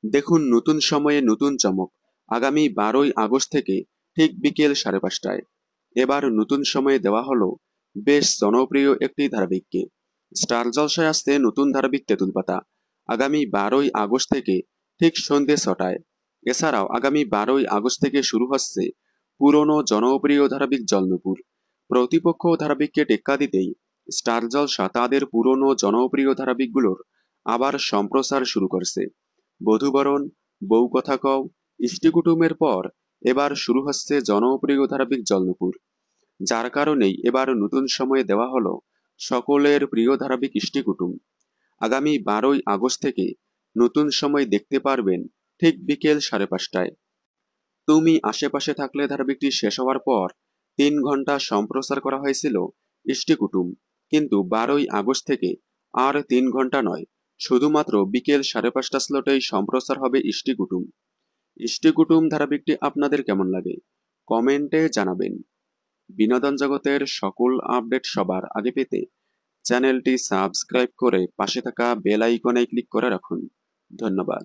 দেখুন নতুন সময়ে নতুন চমক আগামী 12ই আগস্ট থেকে ঠিক বিকেল 5:30টায়। এবার নতুন সময়ে দেওয়া হলো বেশ জনপ্রিয় একটি ধারাবাহিককে। স্টার জলসায় আসছে নতুন ধারাবাহিক তেঁতুল পাতা আগামী 12ই আগস্ট থেকে ঠিক সন্ধ্যে 6টায়। এছাড়াও আগামী 12ই আগস্ট থেকে শুরু হচ্ছে পুরনো জনপ্রিয় ধারাবাহিক জলনপুর। প্রতিপক্ষ ধারাবাহিককে টেক্কা দিতেই স্টার জলসা তাদের পুরনো জনপ্রিয় ধারাবাহিকগুলোর আবার সম্প্রচার শুরু করছে। বধূবরণ, বউ কথা কও, ইষ্টিকুটুমের পর এবার শুরু হচ্ছে জনপ্রিয় ধারাবাহিক জলনপুর। যার কারণেই এবার নতুন সময়ে দেওয়া হলো সকলের প্রিয় ধারাবাহিক ইষ্টিকুটুম। আগামী 12ই আগস্ট থেকে নতুন সময় দেখতে পারবেন ঠিক বিকেল 5:30টায়। তুমি আশেপাশে থাকলে ধারাবাহিকটি শেষ হওয়ার পর 3 ঘন্টা সম্প্রচার করা হয়েছিল ইষ্টিকুটুম, কিন্তু 12ই আগস্ট থেকে আর 3 ঘন্টা নয়, শুধুমাত্র বিকেল 5:30টা স্লটেই সম্প্রচার হবে ইষ্টিকুটুম। ইষ্টিকুটুম ধারাবাহিকটি আপনাদের কেমন লাগে কমেন্টে জানাবেন। বিনোদন জগতের সকল আপডেট সবার আগে পেতে চ্যানেলটি সাবস্ক্রাইব করে পাশে থাকা বেল আইকনে ক্লিক করে রাখুন। ধন্যবাদ।